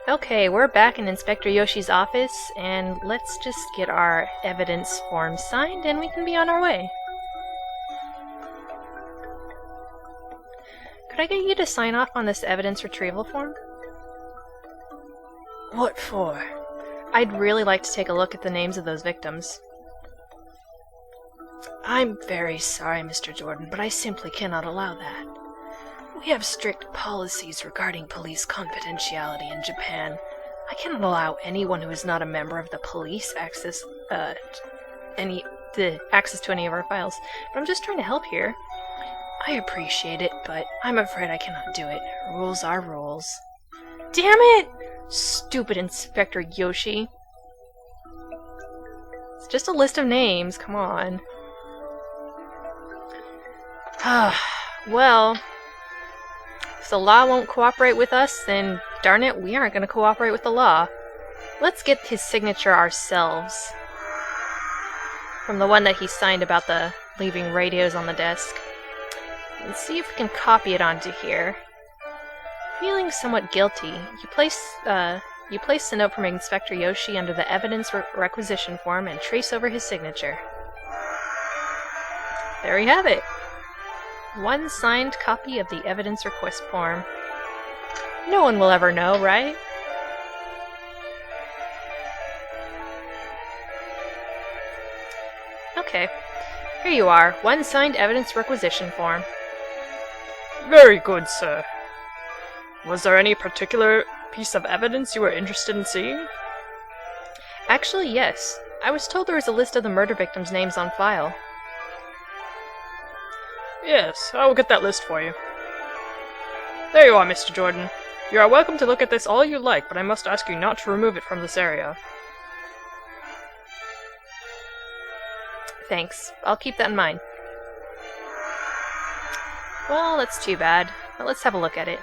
Okay, we're back in Inspector Yoshi's office, and let's just get our evidence form signed and we can be on our way. Could I get you to sign off on this evidence retrieval form? What for? I'd really like to take a look at the names of those victims. I'm very sorry, Mr. Jordan, but I simply cannot allow that. We have strict policies regarding police confidentiality in Japan. I cannot allow anyone who is not a member of the police access to any of our files. But I'm just trying to help here. I appreciate it, but I'm afraid I cannot do it. Rules are rules. Damn it! Stupid Inspector Yoshi. It's just a list of names, come on. Well, if the law won't cooperate with us, then darn it, we aren't going to cooperate with the law. Let's get his signature ourselves. From the one that he signed about the leaving radios on the desk. And see if we can copy it onto here. Feeling somewhat guilty, you place the note from Inspector Yoshi under the evidence requisition form and trace over his signature. There you have it. One signed copy of the evidence request form. No one will ever know, right? Okay, here you are, one signed evidence requisition form. Very good, sir. Was there any particular piece of evidence you were interested in seeing? Actually, yes. I was told there was a list of the murder victims' names on file. Yes, I will get that list for you. There you are, Mr. Jordan. You are welcome to look at this all you like, but I must ask you not to remove it from this area. Thanks. I'll keep that in mind. Well, that's too bad. But let's have a look at it.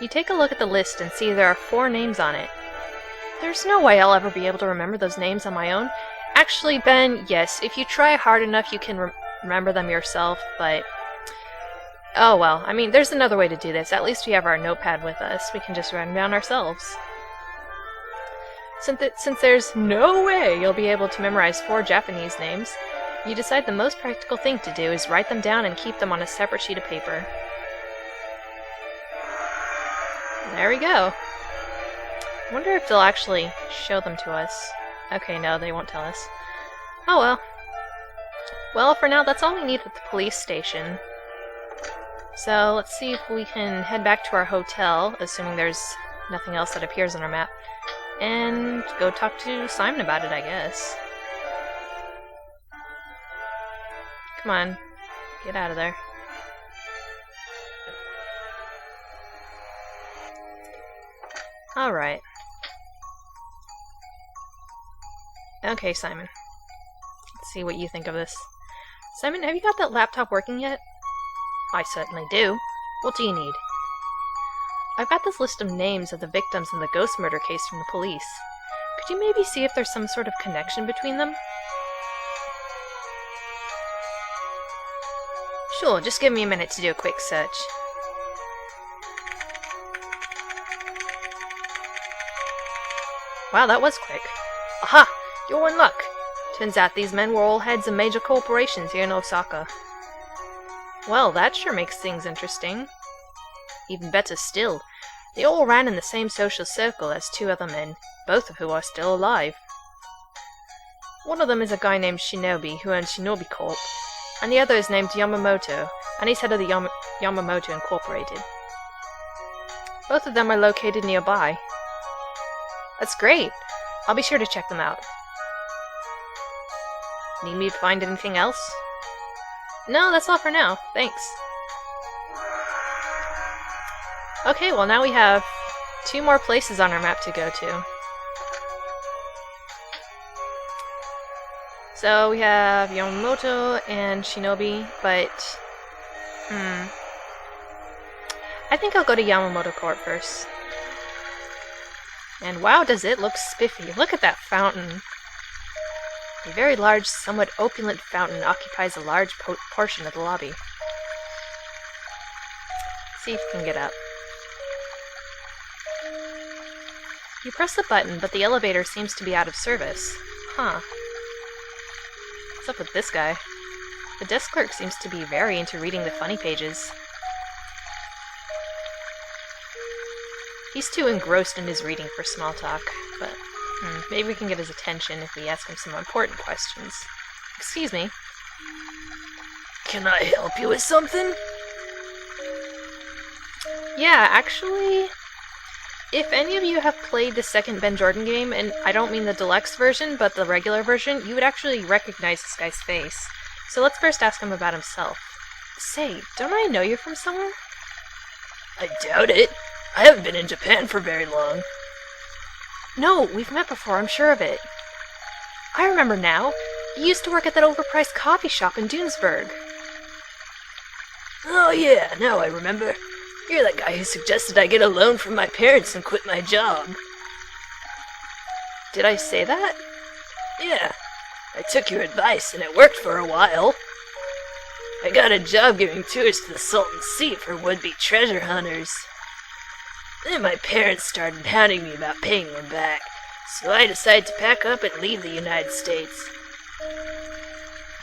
You take a look at the list and see there are 4 names on it. There's no way I'll ever be able to remember those names on my own. Actually, Ben, yes, if you try hard enough you can remember them yourself, but... oh well, I mean, there's another way to do this. At least we have our notepad with us. We can just write them down ourselves. Since there's no way you'll be able to memorize 4 Japanese names, you decide the most practical thing to do is write them down and keep them on a separate sheet of paper. There we go. I wonder if they'll actually show them to us. Okay, no, they won't tell us. Oh well. Well, for now, that's all we need at the police station. So, let's see if we can head back to our hotel, assuming there's nothing else that appears on our map, and go talk to Simon about it, I guess. Come on, get out of there. Alright. Okay, Simon. Let's see what you think of this. Simon, have you got that laptop working yet? I certainly do. What do you need? I've got this list of names of the victims in the ghost murder case from the police. Could you maybe see if there's some sort of connection between them? Sure, just give me a minute to do a quick search. Wow, that was quick. Aha! You're in luck! Turns out these men were all heads of major corporations here in Osaka. Well, that sure makes things interesting. Even better still, they all ran in the same social circle as 2 other men, both of who are still alive. One of them is a guy named Shinobi, who owns ShinobiCorp, and the other is named Yamamato, and he's head of the Yamamato Inc. Both of them are located nearby. That's great! I'll be sure to check them out. Need me to find anything else? No, that's all for now. Thanks. Okay, well now we have 2 more places on our map to go to. So we have Yamamoto and Shinobi, but... I think I'll go to Yamamato Corp first. And wow, does it look spiffy. Look at that fountain. A very large, somewhat opulent fountain occupies a large portion of the lobby. Let's see if we can get up. You press the button, but the elevator seems to be out of service. Huh. What's up with this guy? The desk clerk seems to be very into reading the funny pages. He's too engrossed in his reading for small talk, but maybe we can get his attention if we ask him some important questions. Excuse me. Can I help you with something? Yeah, actually, if any of you have played the second Ben Jordan game, and I don't mean the deluxe version, but the regular version, you would actually recognize this guy's face. So let's first ask him about himself. Say, don't I know you from somewhere? I doubt it. I haven't been in Japan for very long. No, we've met before, I'm sure of it. I remember now. You used to work at that overpriced coffee shop in Dunesburg. Oh yeah, now I remember. You're that guy who suggested I get a loan from my parents and quit my job. Did I say that? Yeah. I took your advice and it worked for a while. I got a job giving tours to the Sultan's Seat for would-be treasure hunters. Then my parents started hounding me about paying them back, so I decided to pack up and leave the United States.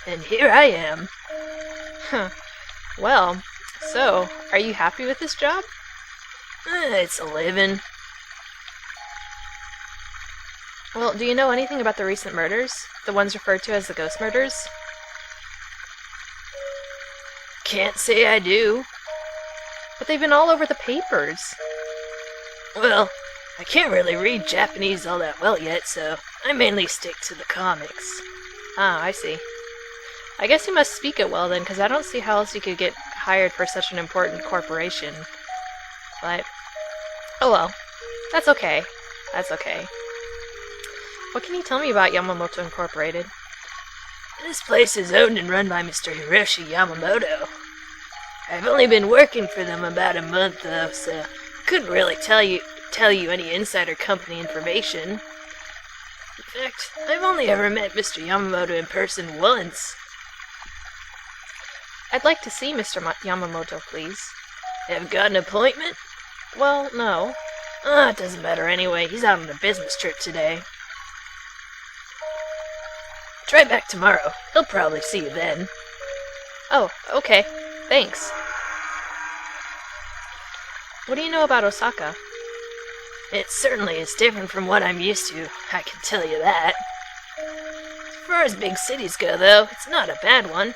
And here I am. Huh. Well, so, are you happy with this job? It's a living. Well, do you know anything about the recent murders? The ones referred to as the ghost murders? Can't say I do. But they've been all over the papers. Well, I can't really read Japanese all that well yet, so I mainly stick to the comics. Ah, I see. I guess you must speak it well then, because I don't see how else you could get hired for such an important corporation. But, oh well. That's okay. That's okay. What can you tell me about Yamamato Incorporated? This place is owned and run by Mr. Hiroshi Yamamoto. I've only been working for them about a month though, so couldn't really tell you any insider company information. In fact, I've only ever met Mr. Yamamoto in person once. I'd like to see Mr. Yamamoto, please. Have got an appointment? Well, no. It doesn't matter anyway. He's out on a business trip today. Try back tomorrow. He'll probably see you then. Oh, okay. Thanks. What do you know about Osaka? It certainly is different from what I'm used to, I can tell you that. As far as big cities go, though, it's not a bad one.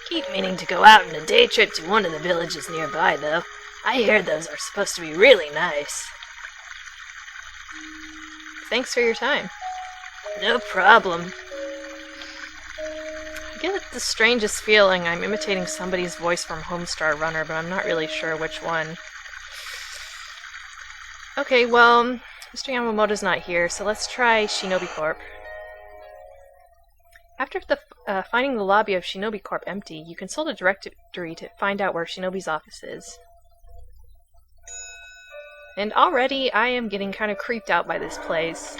Keep meaning to go out on a day trip to one of the villages nearby, though. I hear those are supposed to be really nice. Thanks for your time. No problem. I get the strangest feeling I'm imitating somebody's voice from Homestar Runner, but I'm not really sure which one. Okay, well, Mr. Yamamoto's not here, so let's try ShinobiCorp. After finding the lobby of ShinobiCorp empty, you consult a directory to find out where Shinobi's office is. And already I am getting kind of creeped out by this place.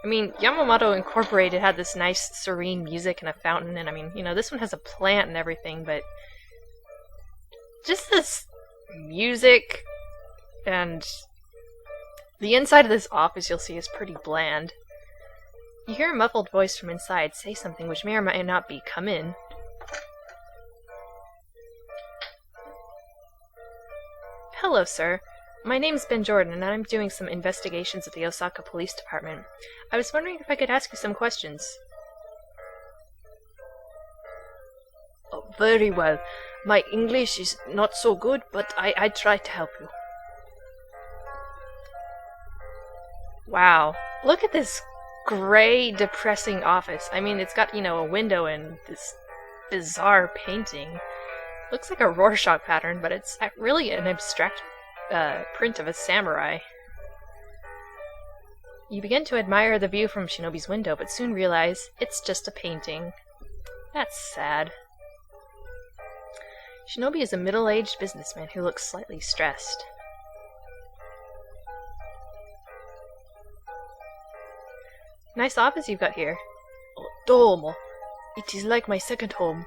I mean, Yamamato Incorporated had this nice, serene music and a fountain, and I mean, you know, this one has a plant and everything, but just this music and the inside of this office you'll see is pretty bland. You hear a muffled voice from inside say something which may or may not be, "Come in." Hello, sir. My name's Ben Jordan, and I'm doing some investigations at the Osaka Police Department. I was wondering if I could ask you some questions. Oh, very well. My English is not so good, but I try to help you. Wow. Look at this gray, depressing office. I mean, it's got, you know, a window and this bizarre painting. Looks like a Rorschach pattern, but it's really an abstract print of a samurai. You begin to admire the view from Shinobi's window, but soon realize it's just a painting. That's sad. Shinobi is a middle-aged businessman who looks slightly stressed. Nice office you've got here. Oh, domo. It is like my second home.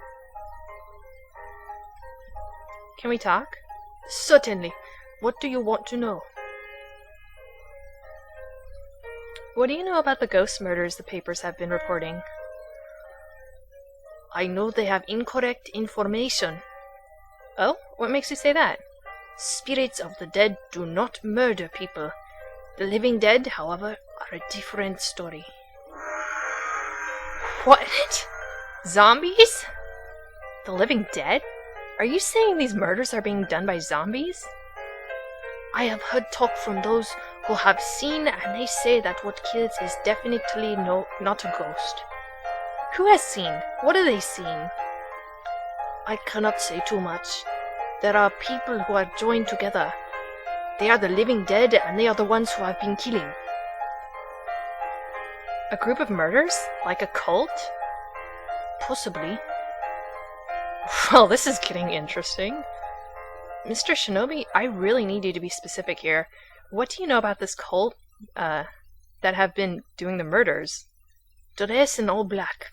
Can we talk? Certainly. What do you want to know? What do you know about the ghost murders the papers have been reporting? I know they have incorrect information. Oh? What makes you say that? Spirits of the dead do not murder people. The living dead, however, are a different story. What? Zombies? The living dead? Are you saying these murders are being done by zombies? I have heard talk from those who have seen, and they say that what kills is definitely not a ghost. Who has seen? What have they seen? I cannot say too much. There are people who are joined together. They are the living dead, and they are the ones who have been killing. A group of murders? Like a cult? Possibly. Well, this is getting interesting. Mr. Shinobi, I really need you to be specific here. What do you know about this cult, that have been doing the murders? Dress in all black.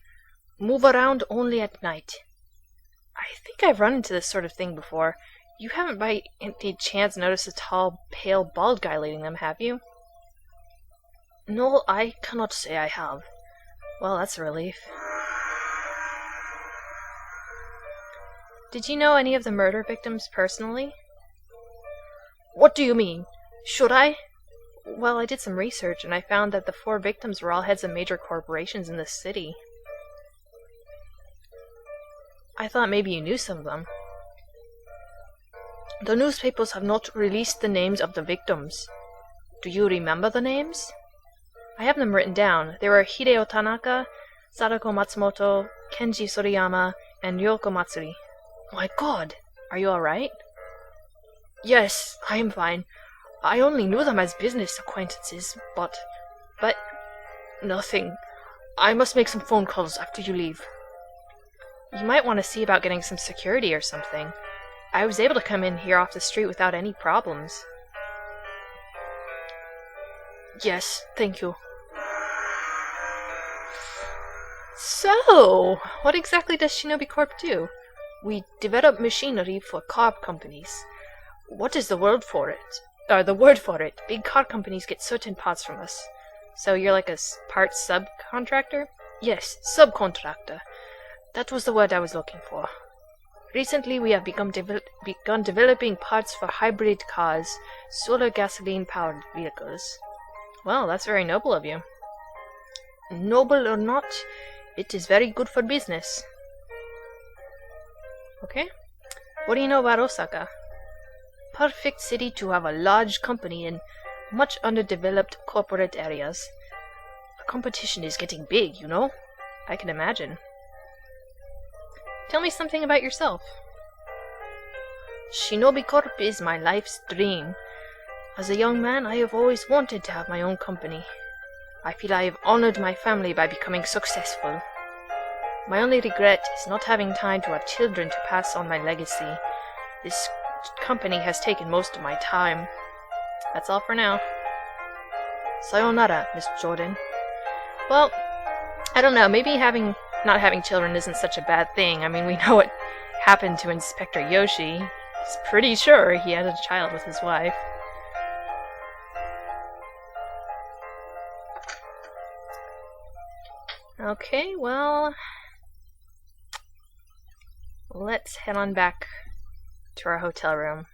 Move around only at night. I think I've run into this sort of thing before. You haven't by any chance noticed a tall, pale, bald guy leading them, have you? No, I cannot say I have. Well, that's a relief. Did you know any of the murder victims personally? What do you mean? Should I? Well, I did some research, and I found that the 4 victims were all heads of major corporations in this city. I thought maybe you knew some of them. The newspapers have not released the names of the victims. Do you remember the names? I have them written down. They were Hideo Tanaka, Sadako Matsumoto, Kenji Soriyama, and Ryoko Matsuri. My God! Are you alright? Yes, I am fine. I only knew them as business acquaintances, but... Nothing. I must make some phone calls after you leave. You might want to see about getting some security or something. I was able to come in here off the street without any problems. Yes, thank you. So, what exactly does ShinobiCorp do? We develop machinery for car companies. What is the word for it? Big car companies get certain parts from us. So you're like a parts subcontractor? Yes, subcontractor. That was the word I was looking for. Recently we have begun developing parts for hybrid cars, solar gasoline-powered vehicles. Well, that's very noble of you. Noble or not, it is very good for business. Okay. What do you know about Osaka? Perfect city to have a large company in much underdeveloped corporate areas. The competition is getting big, you know? I can imagine. Tell me something about yourself. ShinobiCorp is my life's dream. As a young man, I have always wanted to have my own company. I feel I have honored my family by becoming successful. My only regret is not having time to have children to pass on my legacy. This company has taken most of my time. That's all for now. Sayonara, Miss Jordan. Well, I don't know, maybe not having children isn't such a bad thing. I mean, we know what happened to Inspector Yoshi. He's pretty sure he had a child with his wife. Okay, well, let's head on back to our hotel room.